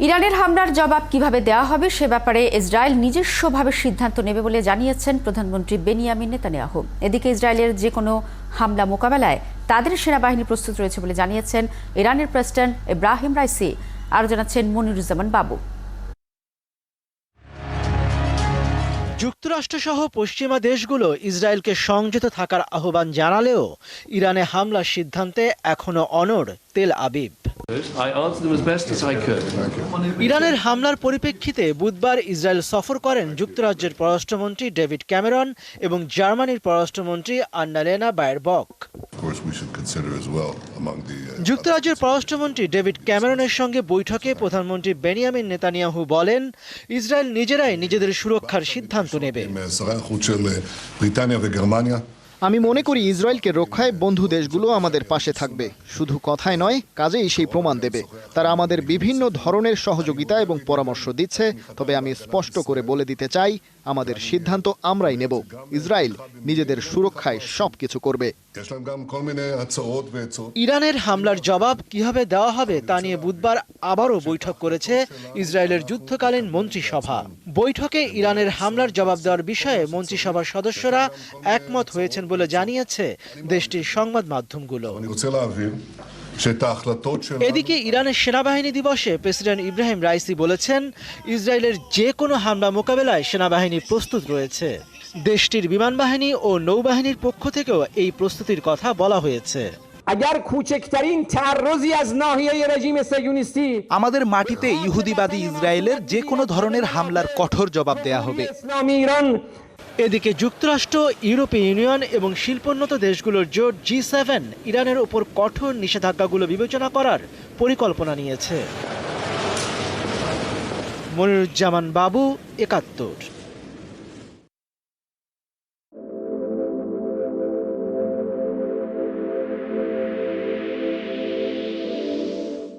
ইরানের হামলার জবাব কিভাবে দেওয়া হবে সে ব্যাপারে ইসরায়েল নিজস্বভাবে সিদ্ধান্ত নেবে বলে জানিয়েছেন প্রধানমন্ত্রী বেনিয়ামিন নেতানিয়াহু। এদিকে ইসরায়েলের যে কোনো হামলা মোকাবেলায় তাদের সেনাবাহিনী প্রস্তুত রয়েছে বলে জানিয়েছেন ইরানের প্রেসিডেন্ট ইব্রাহিম রাইসি। আরও জানাচ্ছেন মনিরুজ্জামান বাবু। যুক্তরাষ্ট্রসহ পশ্চিমা দেশগুলো ইসরায়েলকে সংযত থাকার আহ্বান জানালেও ইরানে হামলার সিদ্ধান্তে এখনো অনড় তেল আবিব। ইরানের হামলার পরিপ্রেক্ষিতে বুধবার ইসরায়েল সফর করেন যুক্তরাজ্যের পররাষ্ট্রমন্ত্রী ডেভিড ক্যামেরন এবং জার্মানির পররাষ্ট্রমন্ত্রী আন্নালেনা বায়ারবক। যুক্তরাজ্যের পররাষ্ট্রমন্ত্রী ডেভিড ক্যামেরনের সঙ্গে বৈঠকে প্রধানমন্ত্রী বেনিয়ামিন নেতানিয়াহু বলেন, ইসরায়েল নিজেরাই নিজেদের সুরক্ষার সিদ্ধান্ত নেবে। আমি মনে করি ইসরায়েলকে রক্ষায় বন্ধু দেশগুলো আমাদের পাশে থাকবে, শুধু কথায় নয় কাজেই সেই প্রমাণ দেবে। তারা আমাদের বিভিন্ন ধরনের সহযোগিতা এবং পরামর্শ দিচ্ছে, তবে আমি স্পষ্ট করে বলে দিতে চাই, আমাদের সিদ্ধান্ত আমরাই নেব। ইসরায়েল নিজেদের সুরক্ষায় সবকিছু করবে। ইরানের হামলার জবাব কিভাবে দেওয়া হবে তা নিয়ে বুধবার আবারও বৈঠক করেছে ইসরায়েলের যুদ্ধকালীন মন্ত্রিসভা। বৈঠকে ইরানের হামলার জবাব দেওয়ার বিষয়ে মন্ত্রিসভার সদস্যরা একমত হয়েছেন বলে জানিয়েছে দেশটির সংবাদ মাধ্যমগুলো। এদিকে ইরানের সেনাবাহিনী দিবসে প্রেসিডেন্ট ইব্রাহিম রাইসি বলেছেন, ইসরায়েলের যে কোনো হামলা মোকাবেলায় সেনাবাহিনী প্রস্তুত রয়েছে। দেশটির বিমান বাহিনী ও নৌবাহিনীর পক্ষ থেকেও এই প্রস্তুতির কথা বলা হয়েছে। আমাদের মাটিতে ইহুদিবাদী ইসরায়েলের যে কোনো ধরনের হামলার কঠোর জবাব দেয়া হবে। এদিকে যুক্তরাষ্ট্র, ইউরোপীয় ইউনিয়ন এবং শিল্পোন্নত দেশগুলোর জোট G7 ইরানের ওপর কঠোর নিষেধাজ্ঞাগুলো বিবেচনা করার পরিকল্পনা নিয়েছে। মনিরুজ্জামান বাবু, ৭১।